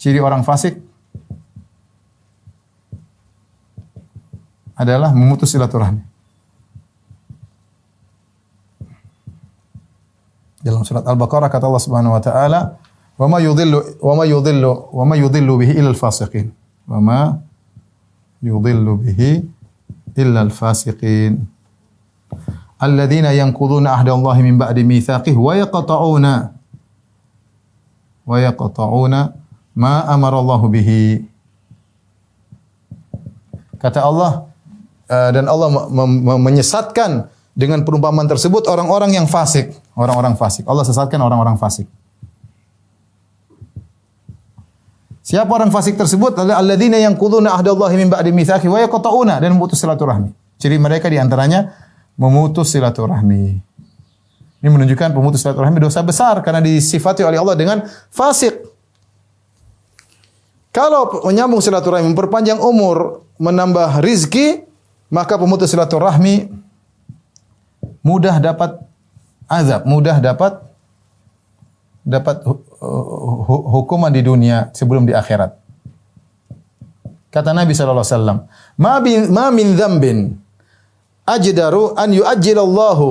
ciri orang fasik adalah memutus silaturahmi. Dalam surat Al-Baqarah kata Allah Subhanahu wa taala, "Wa ma yudhillu bihi illa al-fasiqin." Wa ma yudhillu bihi illa al-fasiqin. Alladzina yanquduna ahda Allah min ba'di mitsaqihi wa yaqta'una ma amara Allah bihi. Kata Allah, dan Allah menyesatkan dengan perumpamaan tersebut orang-orang yang fasik, orang-orang fasik. Allah sesatkan orang-orang fasik. Siapa orang fasik tersebut? Adalah alladzina yanquduna ahdallahi min ba'di mitsaqihi wa yaqta'una, dan memutus silaturahmi. Ciri mereka di antaranya memutus silaturahmi. Ini menunjukkan pemutus silaturahmi dosa besar karena disifati oleh Allah dengan fasik. Kalau menyambung silaturahmi, memperpanjang umur, menambah rizki, maka pemutus silaturahmi mudah dapat azab, mudah dapat hukuman di dunia sebelum di akhirat. Kata Nabi sallallahu alaihi wasallam, "Ma min dzambin ajdaru an yu'ajjilallahu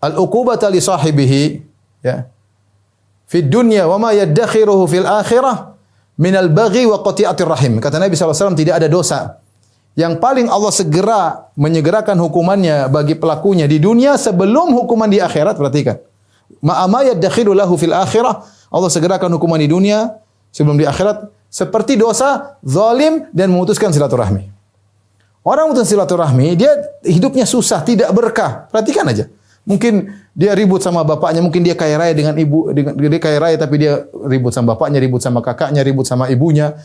al-uqubata li sahibihi ya fi dunya wa ma yaddakhiruhu fil akhirah min al-baghi wa qati'atir rahim." Kata Nabi sallallahu alaihi wasallam, tidak ada dosa yang paling Allah segera menyegerakan hukumannya bagi pelakunya di dunia sebelum hukuman di akhirat. Perhatikan. Ma'ama yaddakhiru lahu fil akhirah. Allah segerakan hukuman di dunia sebelum di akhirat. Seperti dosa, zalim, dan memutuskan silaturahmi. Orang memutuskan silaturahmi, dia hidupnya susah, tidak berkah. Perhatikan aja. Mungkin dia ribut sama bapaknya, mungkin dia kaya raya dengan ibu, dia kaya raya tapi dia ribut sama bapaknya, ribut sama kakaknya, ribut sama ibunya.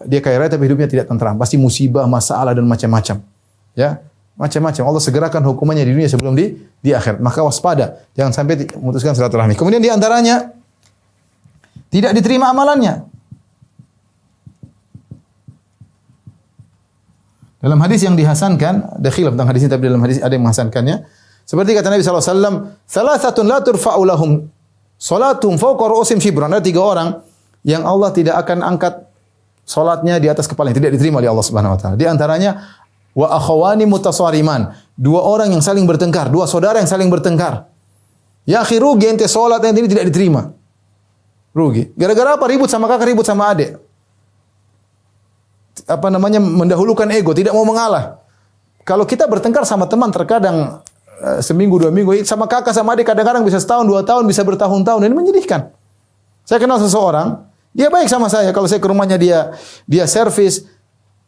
Dia kaya raya tapi hidupnya tidak tentram. Pasti musibah, masalah dan macam-macam. Ya, macam-macam. Allah segerakan hukumannya di dunia sebelum di akhirat. Maka waspada, jangan sampai memutuskan silaturahmi. Kemudian di antaranya tidak diterima amalannya. Dalam hadis yang dihasankan, ada khilaf tentang hadis ini tapi dalam hadis ada yang menghasankannya. Seperti kata Nabi sallallahu alaihi wasallam, "Thalathatun la turfa'u lahum salatum fawqa ru'usim shibran." Ada 3 orang yang Allah tidak akan angkat salatnya di atas kepala, yang tidak diterima oleh Allah Subhanahu wa taala. Di antaranya wa akhawani mutasariman, 2 orang yang saling bertengkar, 2 saudara yang saling bertengkar. Ya akhi, rugi ente salat yang ini tidak diterima. Rugi. Gara-gara apa? Ribut sama kakak, ribut sama adik. Mendahulukan ego, tidak mau mengalah. Kalau kita bertengkar sama teman terkadang seminggu 2 minggu, sama kakak sama adik kadang-kadang bisa setahun 2 tahun, bisa bertahun-tahun. Ini menyedihkan. Saya kenal seseorang, dia baik sama saya. Kalau saya ke rumahnya dia servis,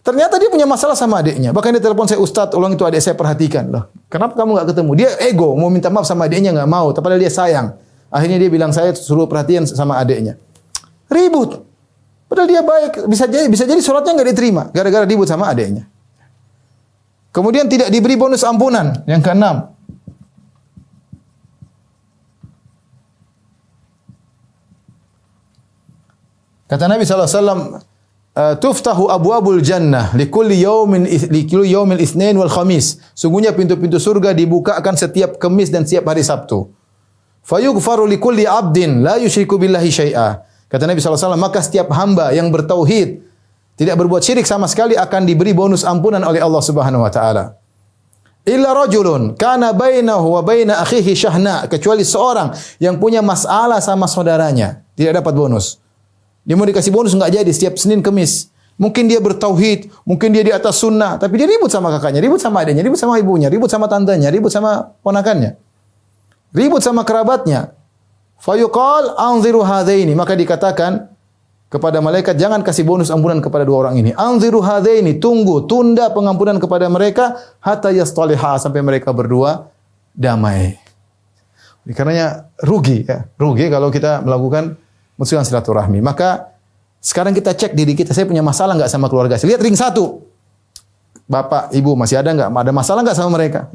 ternyata dia punya masalah sama adiknya. Bahkan dia telepon saya, "Ustaz, tolong itu adik saya perhatikan." Loh, kenapa kamu enggak ketemu? Dia ego, mau minta maaf sama adiknya enggak mau, padahal dia sayang. Akhirnya dia bilang, "Saya suruh perhatian sama adiknya." Ribut. Padahal dia baik, bisa jadi salatnya enggak diterima gara-gara ribut sama adiknya. Kemudian tidak diberi bonus ampunan. Yang keenam, kata Nabi sallallahu alaihi wasallam, "Tuftahu abwabul jannah likulli yaumin itsnain wal khamis." Sungguhnya pintu-pintu surga dibukakan setiap Kamis dan setiap hari Sabtu. Fayughfaru likulli 'abdin la yusyriku billahi syai'a. Kata Nabi SAW, maka setiap hamba yang bertauhid, tidak berbuat syirik sama sekali akan diberi bonus ampunan oleh Allah Subhanahu wa taala. Illa rajulun kana bainahu wa baina akhihi syahna, kecuali seorang yang punya masalah sama saudaranya, tidak dapat bonus. Dia mau dikasih bonus enggak jadi setiap Senin Kamis. Mungkin dia bertauhid, mungkin dia di atas sunnah, tapi dia ribut sama kakaknya, ribut sama adiknya, ribut sama ibunya, ribut sama tantenya, ribut sama ponakannya, ribut sama kerabatnya. Fayuqal anziru hadaini, maka dikatakan kepada malaikat, jangan kasih bonus ampunan kepada dua orang ini. Anziru hadaini, tunda pengampunan kepada mereka hatta yastaliha, sampai mereka berdua damai. Karenanya rugi ya, rugi kalau kita melakukan musuhan silaturahmi. Maka sekarang kita cek diri kita, saya punya masalah enggak sama keluarga saya? Lihat ring 1. Bapak, ibu masih ada enggak? Ada masalah enggak sama mereka?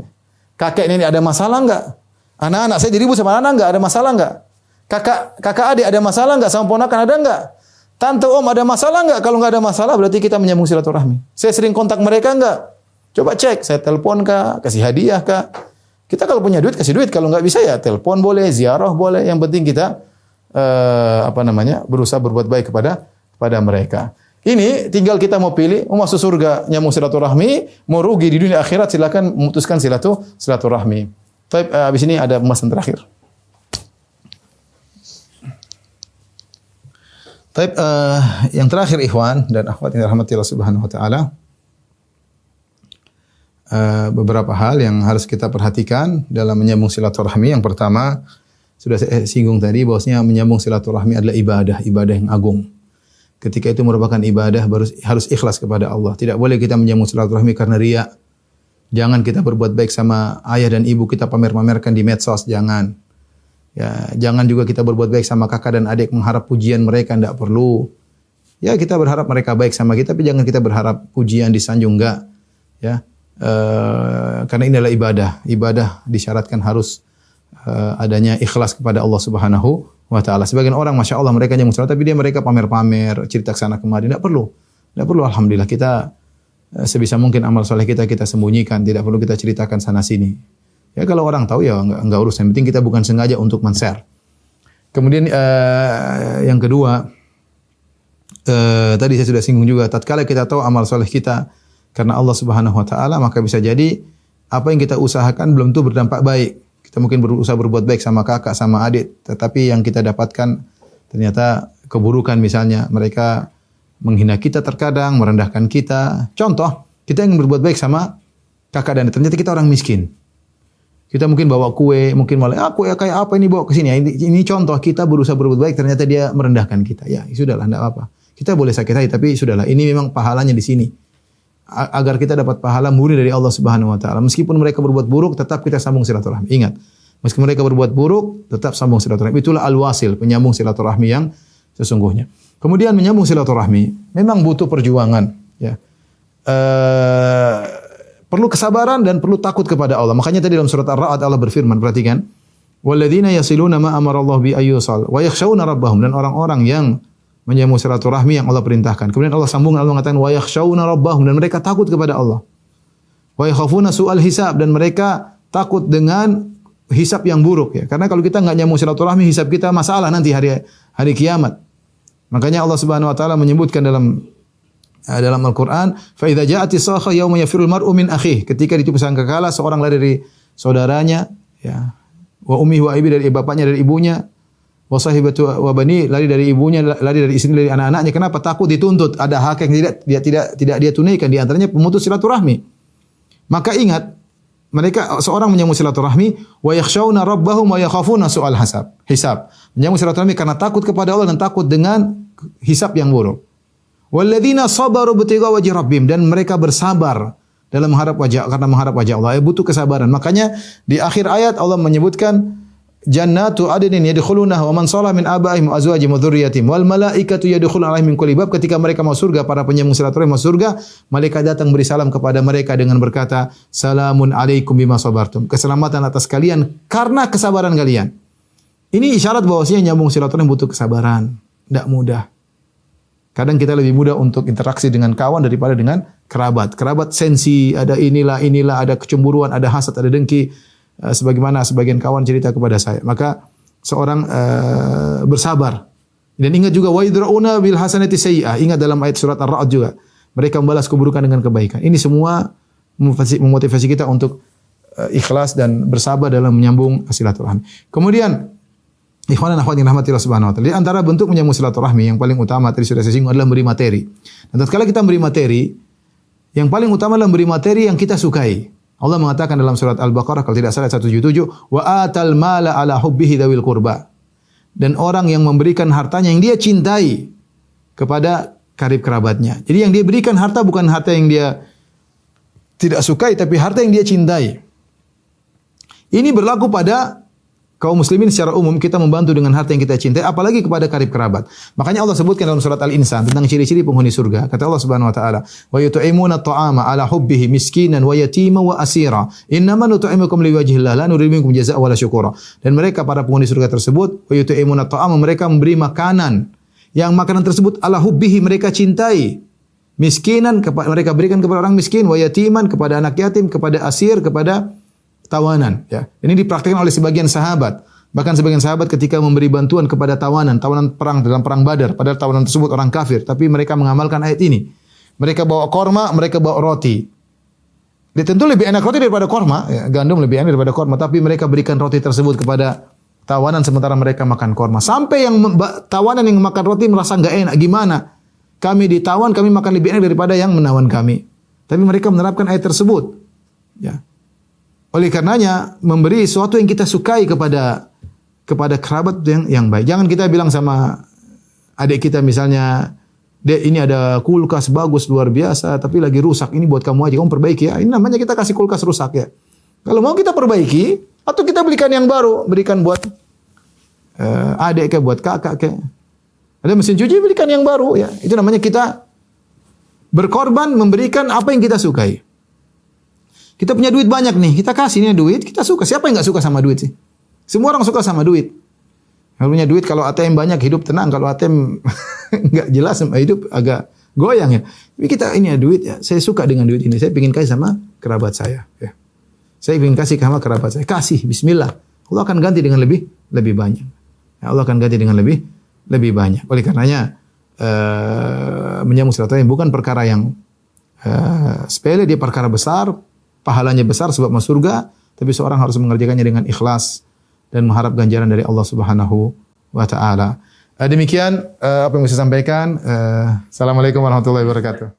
Kakek nenek ada masalah enggak? Anak-anak saya diribut sama anak enggak? Ada masalah enggak? Kakak adik ada masalah enggak? Sama ponakan ada enggak? Tante om ada masalah enggak? Kalau enggak ada masalah berarti kita menyambung silaturahmi. Saya sering kontak mereka enggak? Coba cek, saya telepon kah? Kasih hadiah kah? Kita kalau punya duit kasih duit, kalau enggak bisa ya telepon boleh, ziarah boleh. Yang penting kita berusaha berbuat baik kepada mereka. Ini tinggal kita mau pilih, mau masuk surga nyambung silaturahmi, mau rugi di dunia akhirat silakan memutuskan silaturahmi. Tapi habis ini ada pembahasan terakhir. Baik, yang terakhir ikhwan dan akhwat yang dirahmati Allah Subhanahu wa taala. Beberapa hal yang harus kita perhatikan dalam menyambung silaturahmi. Yang pertama, sudah saya singgung tadi bahwasanya menyambung silaturahmi adalah ibadah yang agung. Ketika itu merupakan ibadah harus ikhlas kepada Allah. Tidak boleh kita menyambung silaturahmi karena riya. Jangan kita berbuat baik sama ayah dan ibu kita pamer-pamerkan di medsos, jangan. Ya, jangan juga kita berbuat baik sama kakak dan adik mengharap pujian mereka, tidak perlu. Ya, kita berharap mereka baik sama kita, tapi jangan kita berharap pujian disanjung, enggak. Ya, karena ini adalah ibadah. Ibadah disyaratkan harus adanya ikhlas kepada Allah Subhanahu wa taala. Sebagian orang masya Allah mereka nyambung salat, tapi mereka pamer-pamer, cerita kesana kemari, tidak perlu. Tidak perlu, alhamdulillah kita sebisa mungkin amal soleh kita sembunyikan, tidak perlu kita ceritakan sana sini. Ya kalau orang tahu ya enggak urus. Yang penting kita bukan sengaja untuk men-share. Kemudian yang kedua, tadi saya sudah singgung juga, tatkala kita tahu amal soleh kita karena Allah Subhanahu wa taala, maka bisa jadi apa yang kita usahakan belum tentu berdampak baik. Kita mungkin berusaha berbuat baik sama kakak, sama adik, tetapi yang kita dapatkan ternyata keburukan, misalnya mereka menghina kita terkadang, merendahkan kita. Contoh, kita yang berbuat baik sama kakak dan adik, ternyata kita orang miskin. Kita mungkin bawa kue, mungkin malah kue kayak apa ini bawa ke sini. Ini contoh kita berusaha berbuat baik, ternyata dia merendahkan kita. Ya, sudahlah, enggak apa-apa. Kita boleh sakit hati, tapi sudahlah. Ini memang pahalanya di sini. Agar kita dapat pahala murni dari Allah Subhanahu wa taala. Meskipun mereka berbuat buruk, tetap kita sambung silaturahmi. Ingat, meskipun mereka berbuat buruk, tetap sambung silaturahmi. Itulah al-wasil, penyambung silaturahmi yang sesungguhnya. Kemudian menyambung silaturahmi memang butuh perjuangan, ya. Perlu kesabaran dan perlu takut kepada Allah. Makanya tadi dalam surat Ar-Ra'd Allah berfirman, perhatikan, walladzina yasiluna ma amarallahu bi ayyusal wa yakhshawna rabbahum, dan orang-orang yang menyambung silaturahmi yang Allah perintahkan. Kemudian Allah sambung, Allah mengatakan wa yakhshawna rabbahum, dan mereka takut kepada Allah. Wa yakhafuna su'al hisab, dan mereka takut dengan hisab yang buruk, ya. Karena kalau kita enggak nyambung silaturahmi, hisab kita masalah nanti hari kiamat. Makanya Allah Subhanahu wa taala menyebutkan dalam Al-Quran, fa idza ja'atis sakha yauma yafirul mar'u min akhihi, ketika ditipu sangkakala seorang lari dari saudaranya, ya, wa ummihi wa abi, dari bapaknya, dari ibunya, wa sahibatu wa bani, lari dari ibunya, lari dari istri, dari anak-anaknya. Kenapa? Takut dituntut, ada hak yang tidak dia tunaikan, di antaranya pemutus silaturahmi. Maka ingat, mereka seorang menyambung silaturahmi, wa yakhshawna rabbahum wa yakhafuna su'al hisab. Menyambung silaturahmi karena takut kepada Allah dan takut dengan hisab yang buruk. Walladzina sabaru btigha wajhi rabbihim, dan mereka bersabar dalam mengharap wajah Allah. Butuh kesabaran. Makanya di akhir ayat Allah menyebutkan jannatu adnin yadkhulunaha wa man shala min abaihim wa azwajihim wa dzurriyyatihim wal malaikatu yadkhuluna alaihim min kulli bab. Ketika mereka mau surga, para penyambung silaturahmi mau surga, malaikat datang beri salam kepada mereka dengan berkata, salamun alaikum bima sabartum. Keselamatan atas kalian karena kesabaran kalian. Ini isyarat bahwasanya nyambung silaturahmi butuh kesabaran, tidak mudah. Kadang kita lebih mudah untuk interaksi dengan kawan daripada dengan kerabat. Kerabat sensi, ada inilah, ada kecemburuan, ada hasad, ada dengki. Sebagaimana sebagian kawan cerita kepada saya. Maka seorang bersabar. Dan ingat juga wa yadrauna bil hasanati sayyi'ah. Ingat dalam ayat surat Ar-Ra'd juga. Mereka membalas keburukan dengan kebaikan. Ini semua memotivasi kita untuk ikhlas dan bersabar dalam menyambung silaturahmi. Kemudian ikhwan dan akhwat yang rahmati Allah Subhanahu wa taala. Di antara bentuk menyambung silaturahmi yang paling utama tadi sudah saya singgung adalah memberi materi. Dan tatkala kita memberi materi, yang paling utama adalah memberi materi yang kita sukai. Allah mengatakan dalam surat Al-Baqarah kalau tidak salah 177, wa atal mala ala hubbihi dzawil qurba. Dan orang yang memberikan hartanya yang dia cintai kepada karib kerabatnya. Jadi yang dia berikan harta bukan harta yang dia tidak sukai, tapi harta yang dia cintai. Ini berlaku pada kaum muslimin secara umum, kita membantu dengan harta yang kita cintai, apalagi kepada karib kerabat. Makanya Allah sebutkan dalam surat Al-Insan tentang ciri-ciri penghuni surga. Kata Allah Subhanahu wa taala, "Wa yut'imuna at-ta'ama 'ala hubbihi miskinan wa yatiman wa asira. Innama nut'imukum liwajhillah la nuridu minkum jazaa'an wala syukura." Dan mereka para penghuni surga tersebut, wa yut'imuna at-ta'ama, mereka memberi makanan. Yang makanan tersebut 'ala hubbihi, mereka cintai. Miskinan, mereka berikan kepada orang miskin, wa yatiman, kepada anak yatim, kepada asir, kepada tawanan, ya. Ini dipraktikkan oleh sebagian sahabat. Bahkan sebagian sahabat ketika memberi bantuan kepada tawanan perang dalam perang Badar, padahal tawanan tersebut orang kafir, tapi mereka mengamalkan ayat ini. Mereka bawa korma, mereka bawa roti. Dia tentu lebih enak roti daripada korma, ya, gandum lebih enak daripada korma, tapi mereka berikan roti tersebut kepada tawanan sementara mereka makan korma. Sampai yang tawanan yang makan roti merasa enggak enak, gimana? Kami ditawan, kami makan lebih enak daripada yang menawan kami. Tapi mereka menerapkan ayat tersebut. Ya. Oleh karenanya memberi sesuatu yang kita sukai kepada kerabat yang baik. Jangan kita bilang sama adik kita misalnya, "Dek, ini ada kulkas bagus luar biasa tapi lagi rusak. Ini buat kamu aja, kamu perbaiki ya." Ini namanya kita kasih kulkas rusak ya. Kalau mau kita perbaiki atau kita belikan yang baru, berikan buat adik ke, buat kakak ke. Ada mesin cuci, belikan yang baru ya. Itu namanya kita berkorban memberikan apa yang kita sukai. Kita punya duit banyak nih, kita kasih ini duit, kita suka. Siapa yang nggak suka sama duit sih? Semua orang suka sama duit. Kalau punya duit, kalau ATM banyak, hidup tenang. Kalau ATM nggak jelas, hidup agak goyang ya. Tapi kita ini ya duit ya, saya suka dengan duit ini. Saya ingin kasih sama kerabat saya. Ya. Saya ingin kasih sama kerabat saya. Kasih, Bismillah. Allah akan ganti dengan lebih banyak. Ya, Allah akan ganti dengan lebih banyak. Oleh karenanya menyambung silaturahmi bukan perkara yang sepele, dia perkara besar. Pahalanya besar sebab masuk surga, tapi seorang harus mengerjakannya dengan ikhlas dan mengharap ganjaran dari Allah Subhanahu wa taala. Demikian apa yang bisa saya sampaikan. Assalamualaikum warahmatullahi wabarakatuh.